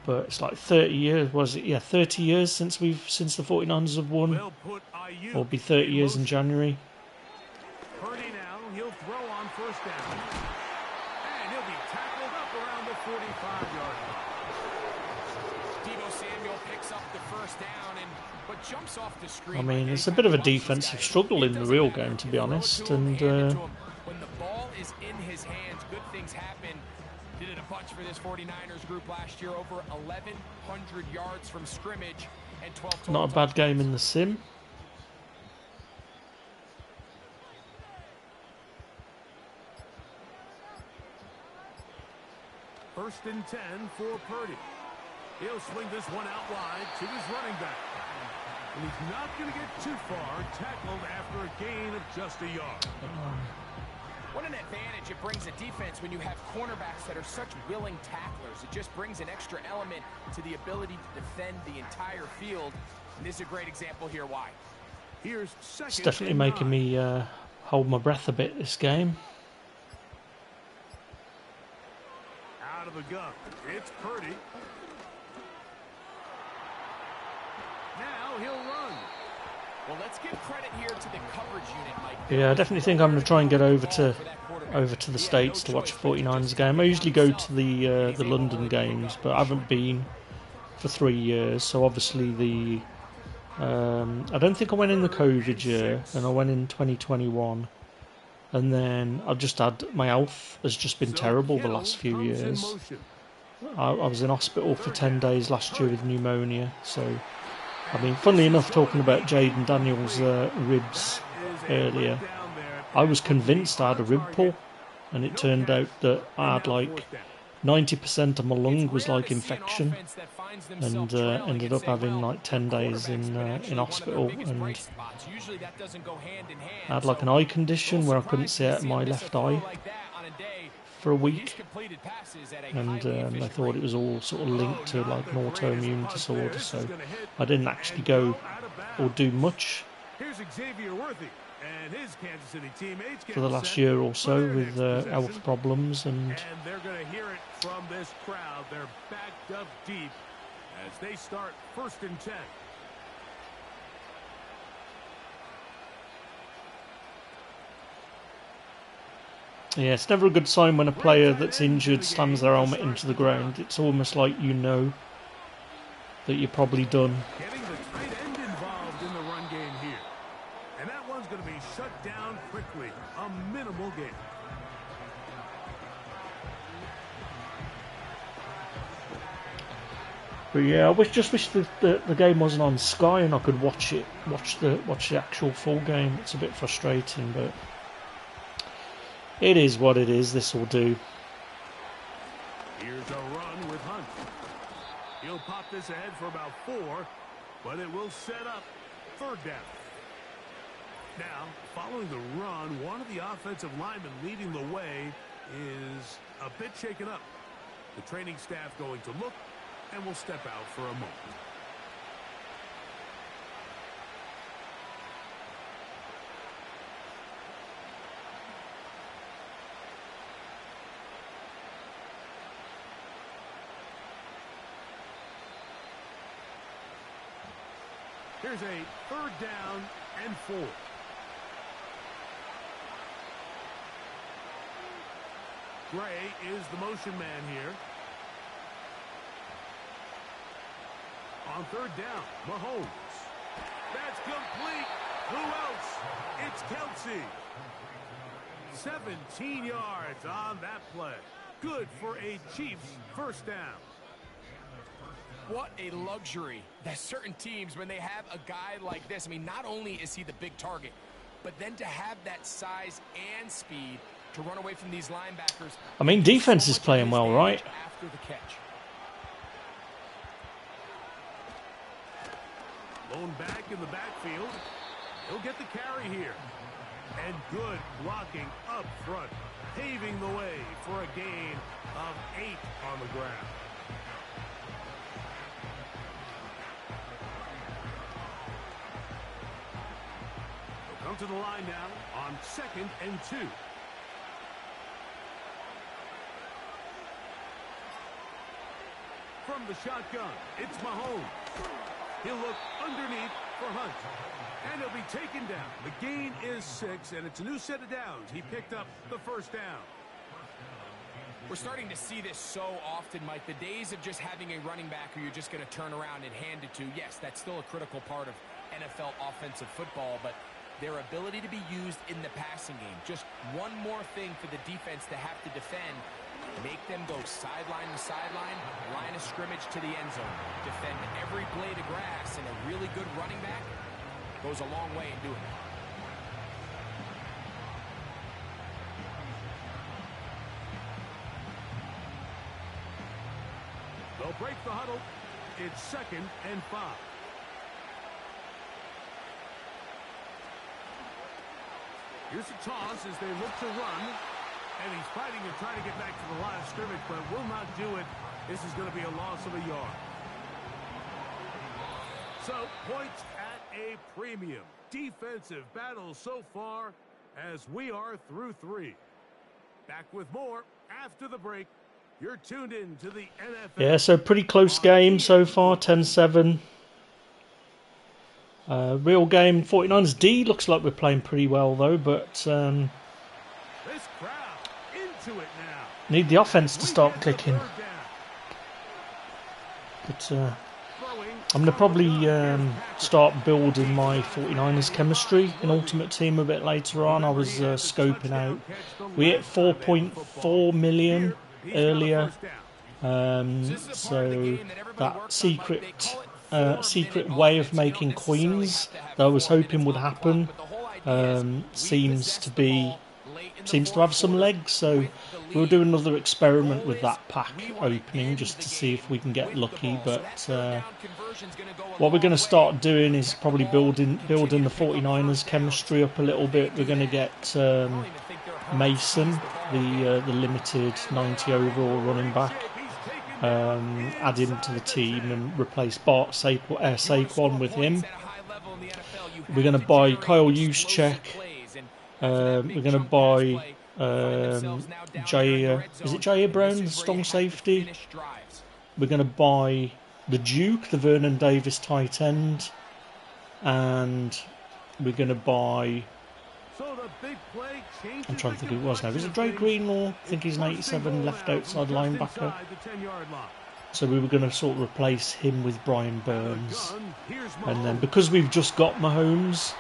[SPEAKER 1] But it's like 30 years, was it? Yeah, 30 years since the 49ers have won. Or be 30 years in January.
[SPEAKER 3] Purdy now, he'll throw on first down. And he'll be tackled up around the 45-yard line.
[SPEAKER 4] Deebo Samuel picks up the first down but jumps off the screen.
[SPEAKER 1] I mean, it's a bit of a defensive struggle in the real game, to be honest. And
[SPEAKER 4] when the ball is in his hands, good things happen. Did it a bunch for this 49ers group last year, over 1,100 yards from scrimmage and 12
[SPEAKER 1] not a bad game in the sim.
[SPEAKER 3] First and 10 for Purdy. He'll swing this one out wide to his running back. And he's not going to get too far, tackled after a gain of just a yard.
[SPEAKER 4] What an advantage it brings a defense when you have cornerbacks that are such willing tacklers. It just brings an extra element to the ability to defend the entire field. And this is a great example here why.
[SPEAKER 3] Here's second.
[SPEAKER 1] It's definitely making me hold my breath a bit, this game.
[SPEAKER 3] Out of the gun, it's Purdy. Now he'll run.
[SPEAKER 4] Well, let's give credit here to the coverage unit, Mike.
[SPEAKER 1] Yeah, I definitely think I'm going to try and get over to the States to watch a 49ers game. I usually go to the London games, but I haven't been for 3 years. So obviously I don't think I went in the COVID year, and I went in 2021. And then I've just had, my health has just been terrible the last few years. I was in hospital for 10 days last year with pneumonia. So, I mean, funnily enough, talking about Jaden Daniels' ribs earlier, I was convinced I had a rib pull, and it turned out that I had like 90% of my lung was like infection, and ended up having like 10 days in hospital, and I had like an eye condition where I couldn't see out of my left eye for a week, and I thought it was all sort of linked to like an autoimmune disorder, so I didn't actually go or do much for the last year or so with health problems, and
[SPEAKER 3] they're going to hear it from this crowd. They're backed up deep as they start first and 10.
[SPEAKER 1] yeah, it's never a good sign when a player that's injured slams their helmet into the ground. It's almost like you know that you're probably done.
[SPEAKER 3] Getting the tight end involved in the run game here. And that one's going to be shut down quickly. A minimal gain.
[SPEAKER 1] But yeah, I just wish the game wasn't on Sky and I could watch the actual full game. It's a bit frustrating, but it is what it is. This will do.
[SPEAKER 3] Here's a run with Hunt. He'll pop this ahead for about 4, but it will set up third down. Now, following the run, one of the offensive linemen leading the way is a bit shaken up. The training staff going to look and will step out for a moment. Here's a third down and 4. Gray is the motion man here. On third down, Mahomes. That's complete. Who else? It's Kelsey. 17 yards on that play. Good for a Chiefs first down.
[SPEAKER 4] What a luxury that certain teams, when they have a guy like this, I mean, not only is he the big target, but then to have that size and speed to run away from these linebackers.
[SPEAKER 1] I mean, defense is playing well, right?
[SPEAKER 4] After the catch.
[SPEAKER 3] Blown back in the backfield. He'll get the carry here. And good blocking up front, paving the way for a gain of 8 on the ground. They'll come to the line now on 2nd and 2. From the shotgun, it's Mahomes. He'll look underneath for Hunt. And he'll be taken down. The gain is 6, and it's a new set of downs. He picked up the first down.
[SPEAKER 4] We're starting to see this so often, Mike. The days of just having a running back who you're just going to turn around and hand it to, yes, that's still a critical part of NFL offensive football, but their ability to be used in the passing game, just one more thing for the defense to have to defend. Make them go sideline to sideline, line of scrimmage to the end zone. Defend every blade of grass, and a really good running back goes a long way in doing it.
[SPEAKER 3] They'll break the huddle. It's 2nd and 5. Here's a toss as they look to run. And he's fighting and trying to get back to the line of scrimmage, but will not do it. This is going to be a loss of a yard. So, points at a premium. Defensive battle so far as we are through 3. Back with more after the break. You're tuned in to the NFL.
[SPEAKER 1] Yeah, so pretty close game so far, 10-7. Real game, 49ers D looks like we're playing pretty well though, but
[SPEAKER 3] This crowd into it now.
[SPEAKER 1] need the offense to start clicking. But I'm going to probably start building my 49ers chemistry in Ultimate Team a bit later on. I was scoping out. We hit 4.4 million earlier. So that secret way of making coins that I was hoping would happen seems to have some legs. So we'll do another experiment with that pack opening just to see if we can get lucky. But what we're going to start doing is probably building the 49ers chemistry up a little bit. We're going to get Mason, the limited 90 overall running back, add him to the team and replace Saquon with him. We're going to buy Kyle Juszczyk. We're going to buy Jair Brown, the strong safety. We're going to buy the Duke, the Vernon Davis tight end. And we're going to buy... I'm trying to think who it was now. Is it Drake Greenlaw? I think he's an 87 left outside linebacker. So we were going to sort of replace him with Brian Burns. And then because we've just got Mahomes,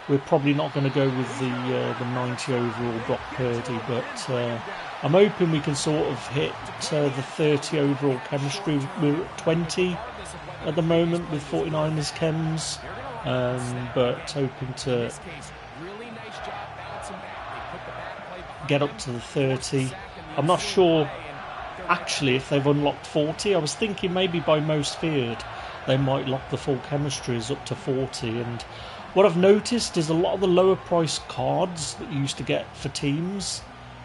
[SPEAKER 1] we're probably not going to go with the 90 overall Brock Purdy. But I'm hoping we can sort of hit the 30 overall chemistry. We're at 20 at the moment with 49ers chems. But hoping to get up to the 30. I'm not sure actually if they've unlocked 40. I was thinking maybe by most feared they might lock the full chemistries up to 40. And what I've noticed is a lot of the lower price cards that you used to get for teams,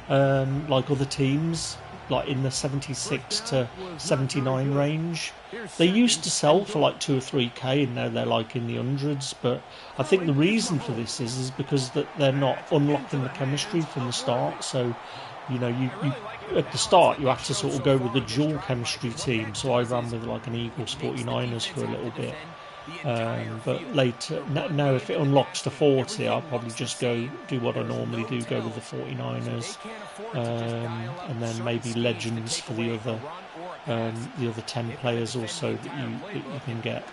[SPEAKER 1] like other teams, like in the 76 to 79 range, they used to sell for like 2 or 3k, and now they're like in the hundreds. But I think the reason for this is because that they're not unlocking the chemistry from the start. So, you know, you at the start you have to sort of go with the dual chemistry team. So I ran with like an Eagles 49ers for a little bit. But later, now if it unlocks to 40, I'll probably just do what I normally do, go with the 49ers, and then maybe legends for the other 10 players also that you can get.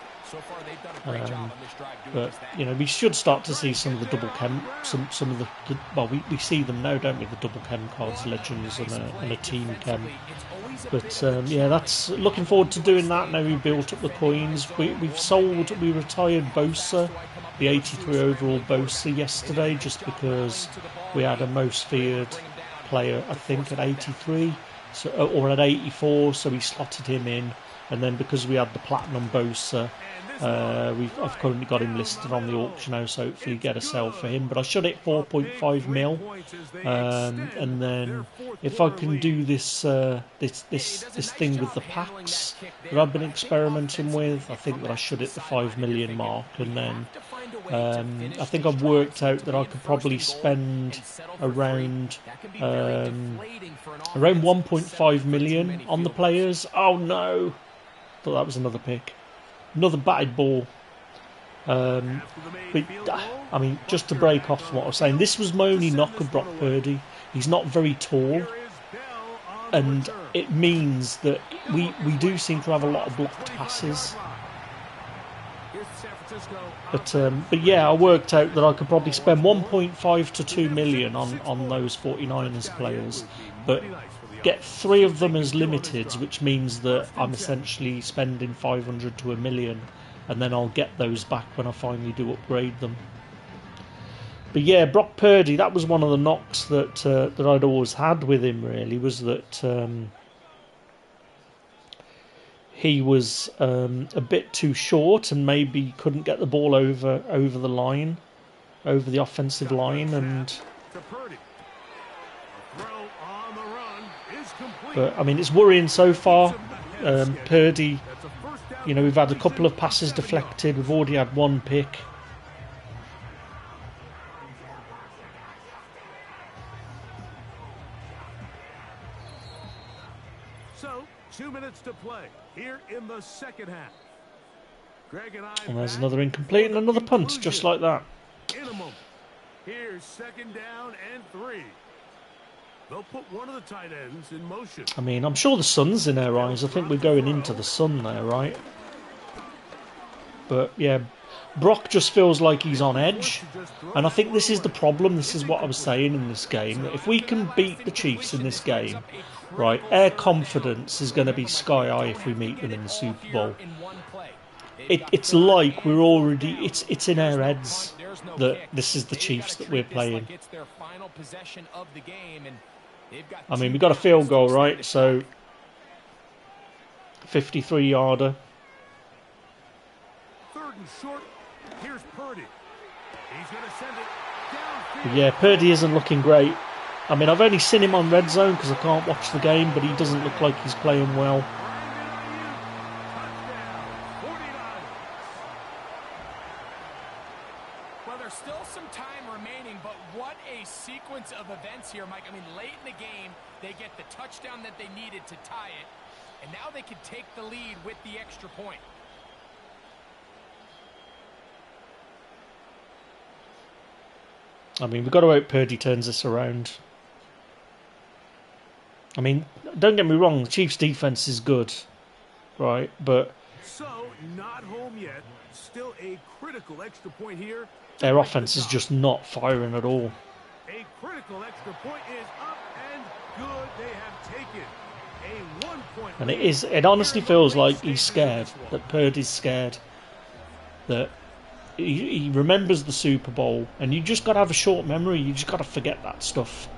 [SPEAKER 1] But you know, we should start to see some of the double chem, some of the well, we see them now, don't we? The double chem cards, legends, and a team chem. But yeah, that's looking forward to doing that. Now we've built up the coins. We retired Bosa, the 83 overall Bosa yesterday, just because we had a most feared player, I think, at 83 or at 84, so he slotted him in. And then because we had the Platinum Bosa, I've currently got him listed on the auction house, so hopefully get a sell for him. But I should hit 4.5 mil, and then if I can do this this thing with the packs that I've been experimenting with, I think that I should hit the 5 million mark, and then I think I've worked out that I could probably spend around 1.5 million on the players. Oh no! Thought that was another pick. Another batted ball. But, I mean, just to break off what I was saying, this was my only knock of Brock Purdy. He's not very tall, and it means that we do seem to have a lot of blocked passes. But yeah, I worked out that I could probably spend 1.5 to 2 million on those 49ers players, but get 3 of them as limiteds, which means that I'm essentially spending 500 to 1 million, and then I'll get those back when I finally do upgrade them. But yeah, Brock Purdy, that was one of the knocks that I'd always had with him, really, was that he was a bit too short and maybe couldn't get the ball over the line, over the offensive line, and but I mean, it's worrying so far. Purdy, you know, we've had a couple of passes deflected. We've already had 1 pick.
[SPEAKER 3] So, 2 minutes to play here in the second half. Greg
[SPEAKER 1] And there's another incomplete and another punt, just like that.
[SPEAKER 3] In a moment. Here's 2nd down and 3. They'll put one of the tight ends in motion.
[SPEAKER 1] I mean, I'm sure the sun's in our eyes. I think we're going into the sun there, right? But yeah, Brock just feels like he's on edge. And I think this is the problem. This is what I was saying in this game. That if we can beat the Chiefs in this game, right, our confidence is going to be sky high if we meet them in the Super Bowl. It's like we're already... It's in our heads that this is the Chiefs that we're playing. I mean, we got a field goal, right? So, 53-yarder.
[SPEAKER 3] 3rd and short. Here's Purdy. He's going to send it downfield.
[SPEAKER 1] Yeah, Purdy isn't looking great. I mean, I've only seen him on Red Zone because I can't watch the game, but he doesn't look like he's playing well.
[SPEAKER 4] Well, there's still some time remaining, but what a sequence of events here, Mike. I mean, late in the game, they get the touchdown that they needed to tie it, and now they can take the lead with the extra point.
[SPEAKER 1] I mean, we've got to hope Purdy turns this around. I mean, don't get me wrong, the Chiefs' defense is good, right? But
[SPEAKER 3] so, not home yet. Still a critical extra point here.
[SPEAKER 1] Their offense is just not firing at all.
[SPEAKER 3] A critical extra point is up and good. They have taken a 1-point
[SPEAKER 1] And it honestly feels like he's scared, that Purdy's scared, that he remembers the Super Bowl, and you just got to have a short memory. You just got to forget that stuff.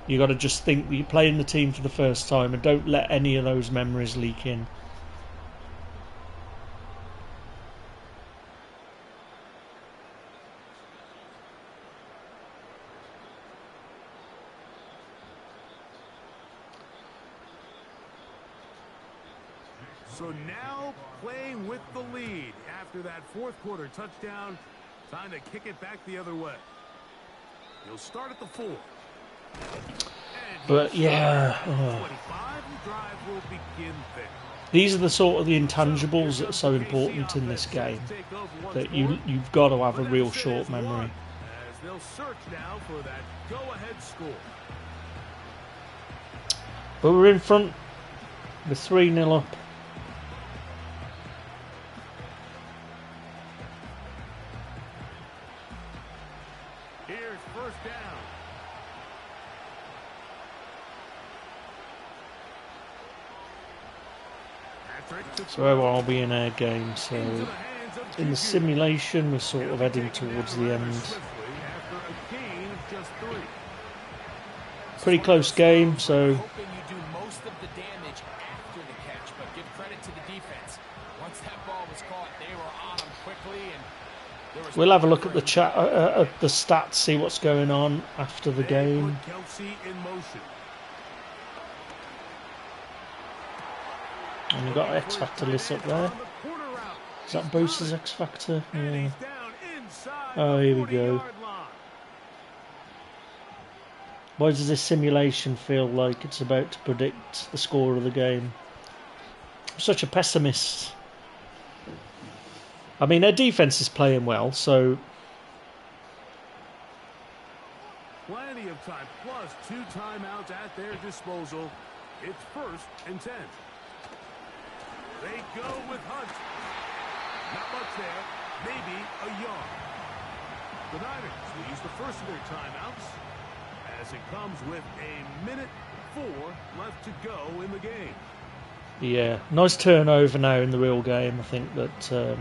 [SPEAKER 1] You got to just think that you're playing the team for the first time, and don't let any of those memories leak in.
[SPEAKER 3] So now playing with the lead after that 4th quarter touchdown. Time to kick it back the other way. He'll start at the 4.
[SPEAKER 1] But yeah, these are the sort of the intangibles that are so important in this game, that you've got to have a real short memory.
[SPEAKER 3] As they'll search now for that go-ahead score.
[SPEAKER 1] But we're in front. We're 3-0 up.
[SPEAKER 3] Here's 1st down.
[SPEAKER 1] So I'll be in our game. So in the simulation, we're sort of heading towards the end. pretty close game, so
[SPEAKER 4] Hoping you do most of the damage after the catch, but give credit to the defense. Once that ball was caught, they were on them quickly, and there was
[SPEAKER 1] we'll have a look at the chat, at the stats, see what's going on after the game.
[SPEAKER 3] Kelsey in motion.
[SPEAKER 1] And we've got X Factor list up there. Is that Bruce's X Factor? Yeah. Oh, here we go. Why does this simulation feel like it's about to predict the score of the game? I'm such a pessimist. I mean, their defense is playing well, so...
[SPEAKER 3] Plenty of time, plus 2 timeouts at their disposal. It's 1st and 10. They go with Hunt. Not much there. Maybe a yard. The Niners will use the first of their timeouts as it comes with 1:04 left to go in the game.
[SPEAKER 1] Yeah, nice turnover now in the real game. I think that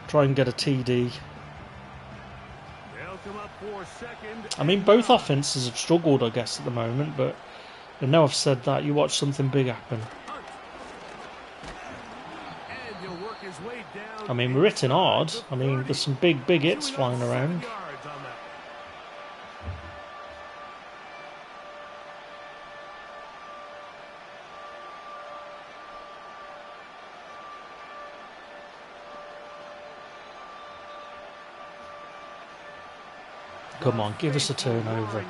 [SPEAKER 1] try and get a TD.
[SPEAKER 3] They'll come up for second.
[SPEAKER 1] I mean, both offenses have struggled, I guess, at the moment, but now I've said that, you watch something big happen.
[SPEAKER 3] And he'll work his way down.
[SPEAKER 1] I mean, we're hitting hard. I mean, there's some big hits flying around.
[SPEAKER 3] Yards on that.
[SPEAKER 1] Come on, give us a turnover.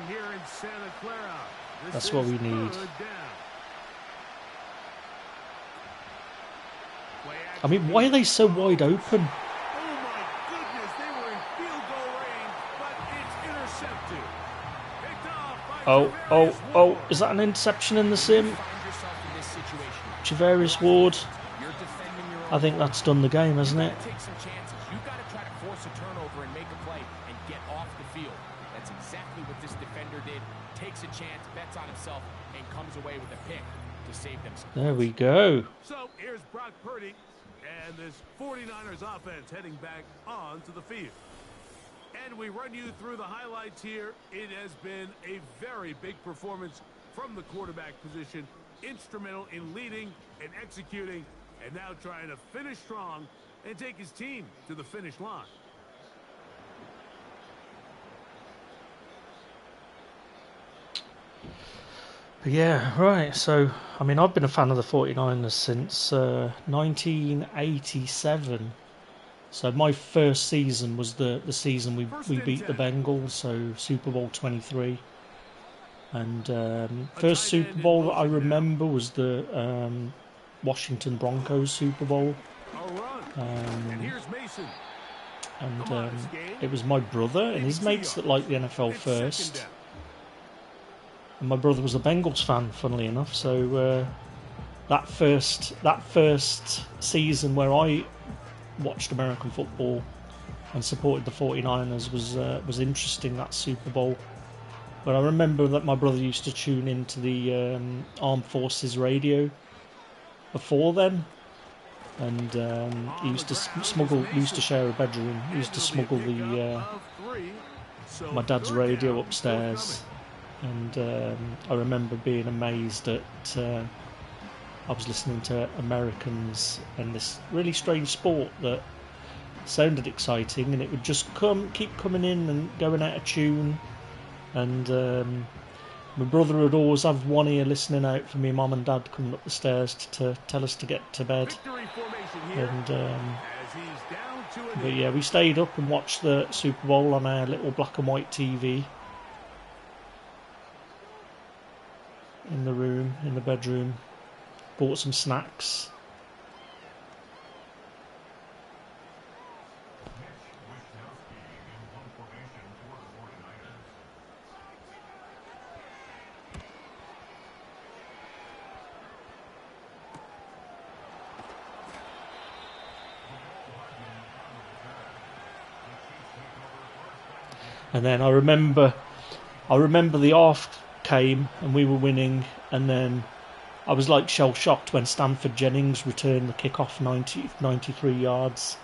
[SPEAKER 1] That's what we need. I mean, why are they so wide open?
[SPEAKER 3] Oh my goodness, they were in field goal range, but it's intercepted. Picked off by Javarius Ward.
[SPEAKER 1] Is that an interception in the sim?
[SPEAKER 4] Find yourself in this situation.
[SPEAKER 1] Javarius Ward.
[SPEAKER 4] You're defending your own.
[SPEAKER 1] I think that's done the game, hasn't it?
[SPEAKER 4] Take some chances. You've got to try to force a turnover and make a play and get off the field. That's exactly what this defender did. Takes a chance, bets on himself, and comes away with a pick to save them.
[SPEAKER 1] There we go.
[SPEAKER 3] So here's Brock Purdy and this 49ers offense heading back onto the field. And we run you through the highlights here. It has been a very big performance from the quarterback position. Instrumental in leading and executing, and now trying to finish strong and take his team to the finish line.
[SPEAKER 1] But yeah, right, so, I mean, I've been a fan of the 49ers since 1987. So my first season was the season we beat the Bengals, so Super Bowl 23. And first Super Bowl that I remember was the Washington Broncos Super Bowl.
[SPEAKER 3] And here's Mason.
[SPEAKER 1] And it was my brother and his mates that liked the NFL first. And my brother was a Bengals fan, funnily enough. So that first season where I watched American football and supported the 49ers was interesting, that Super Bowl. But I remember that my brother used to tune into the Armed Forces radio before then. And he used to share a bedroom. He used to smuggle my dad's radio upstairs. And I remember being amazed at I was listening to Americans and this really strange sport that sounded exciting, and it would just keep coming in and going out of tune. And my brother would always have one ear listening out for me mum and dad coming up the stairs to tell us to get to bed. And but yeah, we stayed up and watched the Super Bowl on our little black and white TV in the room, in the bedroom. Bought some snacks. And then I remember the half came and we were winning, and then I was like shell shocked when Stanford Jennings returned the kickoff 93 yards,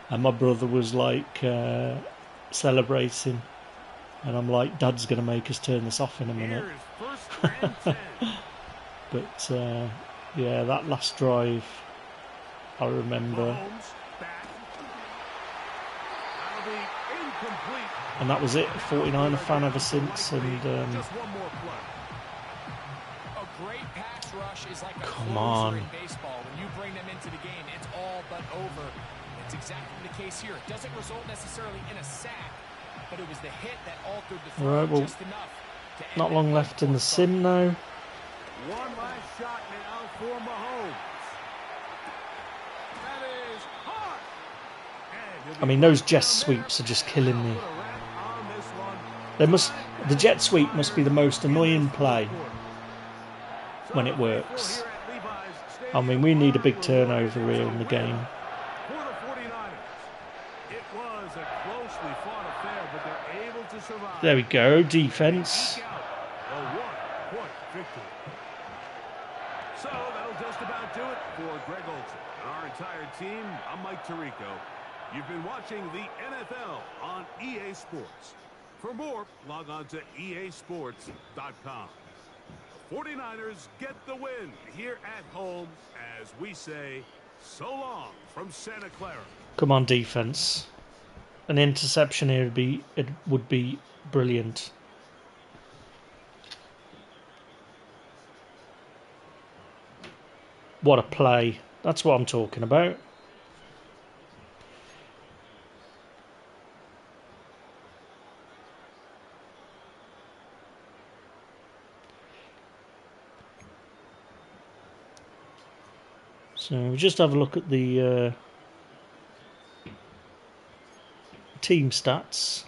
[SPEAKER 1] and my brother was like celebrating, And I'm like, Dad's going to make us turn this off in a minute.
[SPEAKER 3] Here is first and 10.
[SPEAKER 1] But, yeah, that last drive, I remember.
[SPEAKER 3] Mahomes back. That'll be incomplete.
[SPEAKER 1] And that was it. 49er fan ever since. And
[SPEAKER 3] Just one more play.
[SPEAKER 4] A great pass rush is like a
[SPEAKER 1] Come
[SPEAKER 4] closer
[SPEAKER 1] on.
[SPEAKER 4] in baseball. When you bring them into the game, it's all but over. It's exactly the case here. It doesn't result necessarily in a sack, but it was the hit that altered the throw
[SPEAKER 1] Right, well,
[SPEAKER 4] just enough to end
[SPEAKER 1] not
[SPEAKER 4] that
[SPEAKER 1] long
[SPEAKER 4] game
[SPEAKER 1] left in the
[SPEAKER 4] for
[SPEAKER 1] sim now.
[SPEAKER 3] One last shot now for Mahomes. That is hard. And he'll
[SPEAKER 1] I mean,
[SPEAKER 3] be
[SPEAKER 1] those
[SPEAKER 3] right
[SPEAKER 1] jet
[SPEAKER 3] down
[SPEAKER 1] sweeps are
[SPEAKER 3] there.
[SPEAKER 1] just killing me.
[SPEAKER 3] Put a wrap on this one.
[SPEAKER 1] The jet sweep must be the most annoying play when it works. I mean, we need a big turnover here in the game.
[SPEAKER 3] For the 49ers, it was a closely fought affair, but they're able to survive.
[SPEAKER 1] There we go, defense.
[SPEAKER 3] Eke out a one-point victory. So that'll just about do it for Greg Olson and our entire team. I'm Mike Tirico. You've been watching the NFL on EA Sports. For more, log on to easports.com. The 49ers get the win here at home as we say so long from Santa Clara.
[SPEAKER 1] Come on, defense. An interception here would be brilliant. What a play. That's what I'm talking about. So we just have a look at the team stats.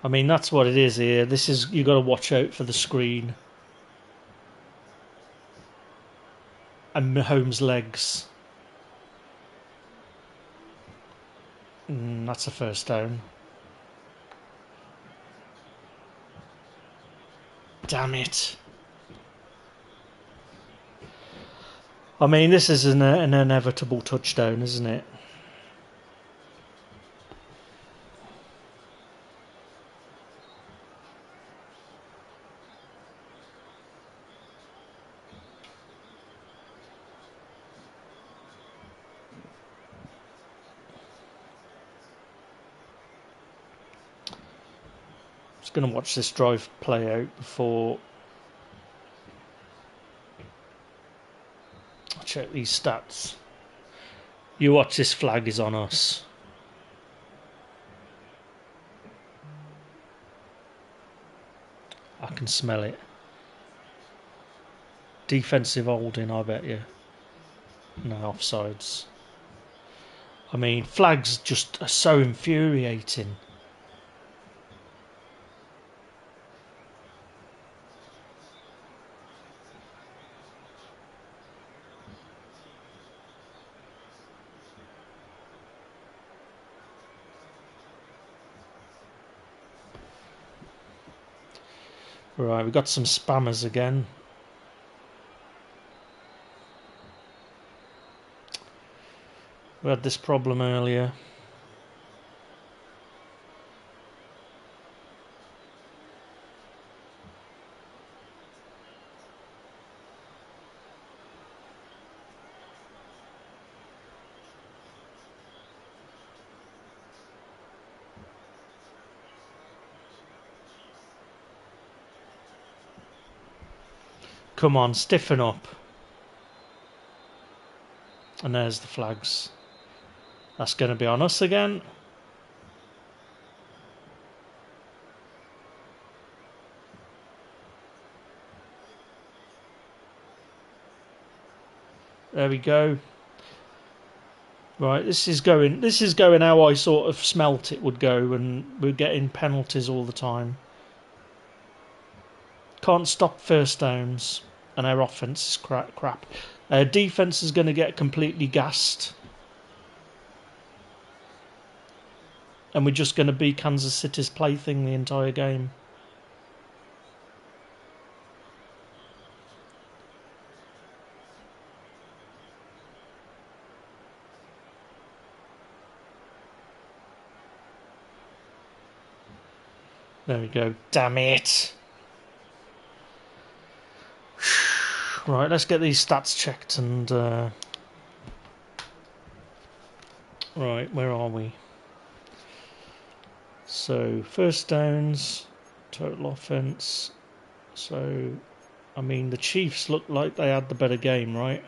[SPEAKER 1] I mean, that's what it is here. This is, you got to watch out for the screen. And Mahomes' legs. That's a first down. Damn it. I mean, this is an inevitable touchdown, isn't it? Just going to watch this drive play out before I check these stats. You watch, this flag is on us. I can smell it. Defensive holding, I bet you. No, offsides. I mean, flags just are so infuriating. Right, we've got some spammers again. We had this problem earlier. Come on, stiffen up. And there's the flags. That's going to be on us again. There we go. Right, this is going how I sort of smelt it would go, and we're getting penalties all the time. Can't stop first downs, and our offense is crap. Our defense is going to get completely gassed. and we're just going to be Kansas City's plaything the entire game. There we go. Damn it. Right, let's get these stats checked and... Right, where are we? So, first downs, total offense. So, I mean, the Chiefs looked like they had the better game, right?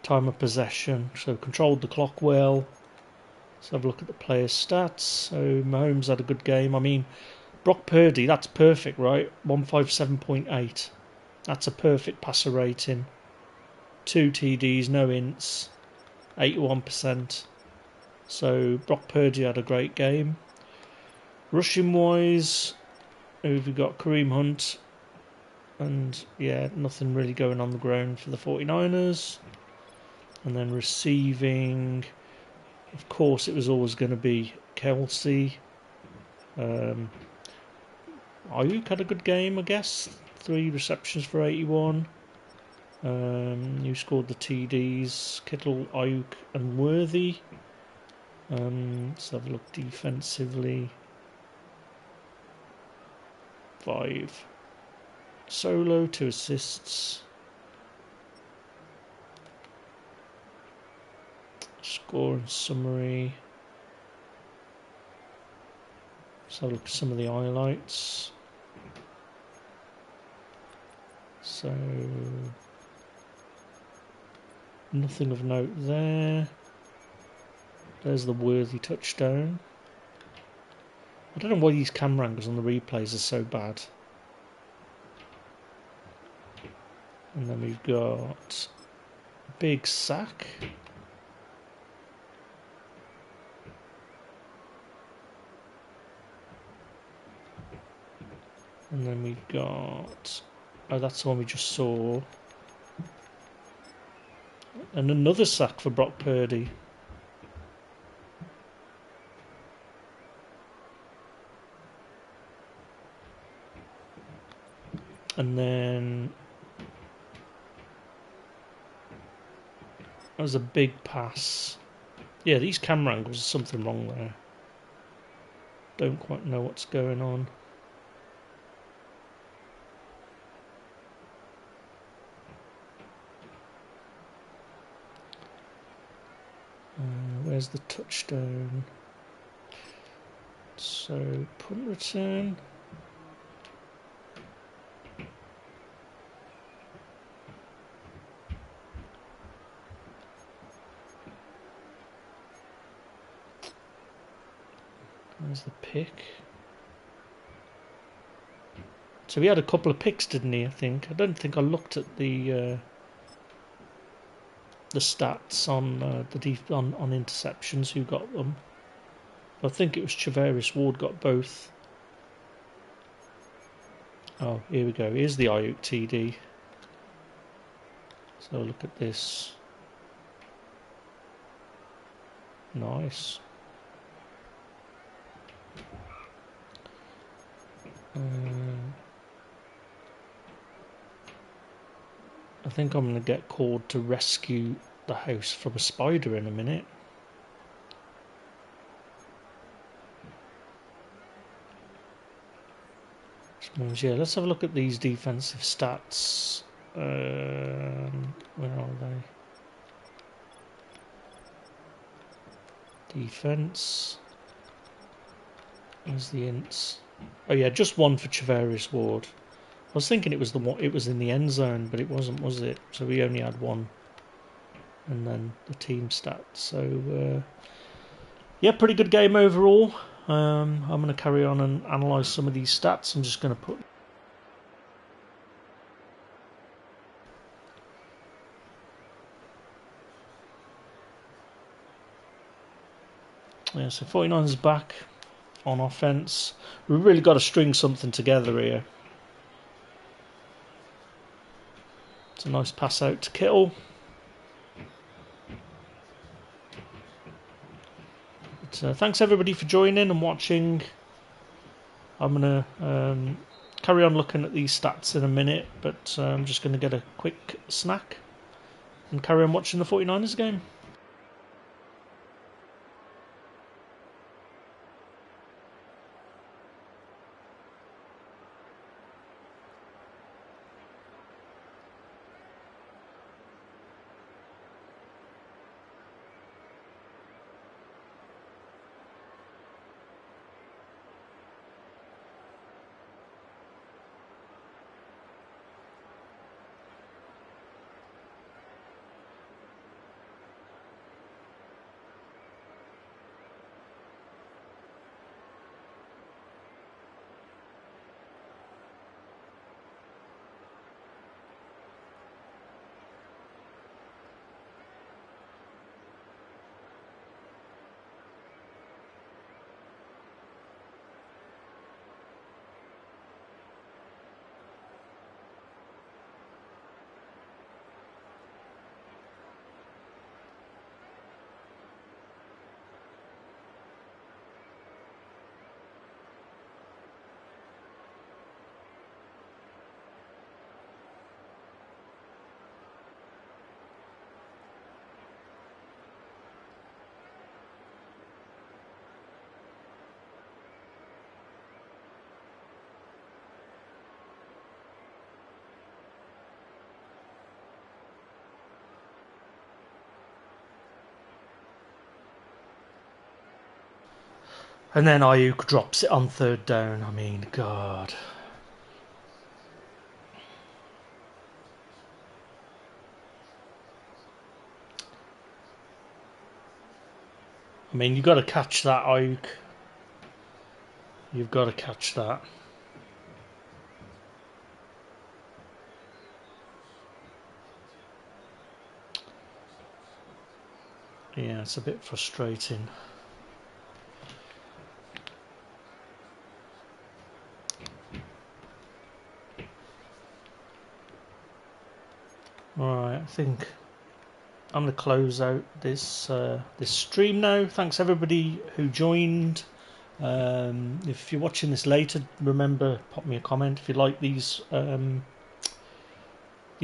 [SPEAKER 1] Time of possession, so controlled the clock well. Let's have a look at the players' stats. So, Mahomes had a good game. I mean, Brock Purdy, that's perfect, right? 157.8. That's a perfect passer rating. 2 TDs, no ints, 81%. So Brock Purdy had a great game. Rushing wise, we've got Kareem Hunt. And yeah, nothing really going on the ground for the 49ers. And then receiving, of course, it was always going to be Kelsey. Ayuk had a good game, I guess. 3 receptions for 81. Who scored the TDs? Kittle, Ayuk, and Worthy. Let's have a look defensively. 5. Solo, 2 assists. Score and summary. Let's have a look at some of the highlights. So, nothing of note there. There's the Worthy touchdown. I don't know why these camera angles on the replays are so bad. And then we've got big sack. And then we've got... Oh, that's the one we just saw. And another sack for Brock Purdy. And then... That was a big pass. Yeah, these camera angles, there's something wrong there. Don't quite know what's going on. Where's the touchdown? So, punt return. There's the pick. So he had a couple of picks, didn't he? I think. I don't think I looked at the stats on on interceptions. Who got them? I think it was Travaris Ward got both. Oh, here we go. Here's the Ayuk TD. So look at this. Nice. I think I'm going to get called to rescue the house from a spider in a minute. Yeah, let's have a look at these defensive stats. Where are they? Defense. Where's the ints? Oh yeah, just one for Travaris Ward. I was thinking it was the one. It was in the end zone, but it wasn't, was it? So we only had one. And then the team stats. So yeah, pretty good game overall. I'm going to carry on and analyse some of these stats. I'm just going to put... Yeah, so 49ers back on offence. We've really got to string something together here. It's a nice pass out to Kittle. thanks everybody for joining and watching. I'm going to carry on looking at these stats in a minute, but I'm just going to get a quick snack and carry on watching the 49ers game. And then Ayuk drops it on third down. I mean, God. I mean, you've got to catch that, Ayuk. You've got to catch that. Yeah, it's a bit frustrating. Alright, I think I'm going to close out this this stream now. Thanks everybody who joined. If you're watching this later, remember, pop me a comment. If you like these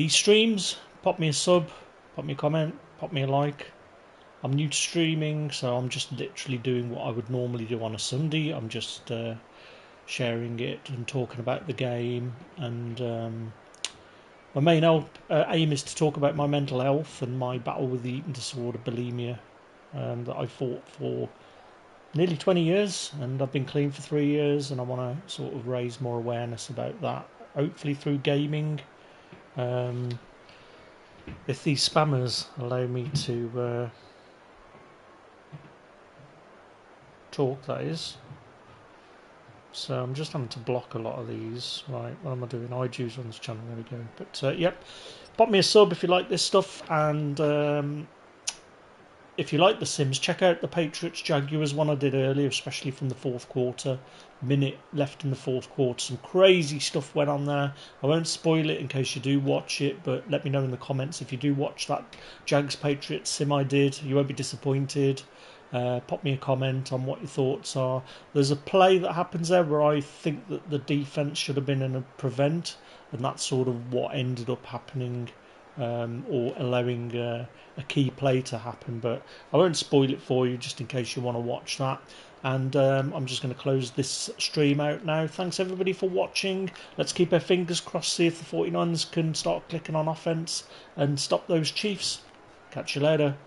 [SPEAKER 1] streams, pop me a sub, pop me a comment, pop me a like. I'm new to streaming, so I'm just literally doing what I would normally do on a Sunday. I'm just sharing it and talking about the game, and my main aim is to talk about my mental health and my battle with the eating disorder, bulimia, that I fought for nearly 20 years, and I've been clean for 3 years, and I want to sort of raise more awareness about that, hopefully through gaming. If these spammers allow me to talk, that is. So I'm just having to block a lot of these. Right, what am I doing? iJuice on this channel, there we go. But yep, pop me a sub if you like this stuff, and if you like The Sims, check out the Patriots Jaguars one I did earlier, especially from the fourth quarter. Minute left in the fourth quarter. Some crazy stuff went on there. I won't spoil it in case you do watch it, but let me know in the comments if you do watch that Jags Patriots sim I did. You won't be disappointed. Pop me a comment on what your thoughts are. There's a play that happens there where I think that the defence should have been in a prevent, and that's sort of what ended up happening, or allowing a key play to happen. But I won't spoil it for you just in case you want to watch that. And I'm just going to close this stream out now. Thanks everybody for watching. Let's keep our fingers crossed, see if the 49ers can start clicking on offense and stop those Chiefs. Catch you later.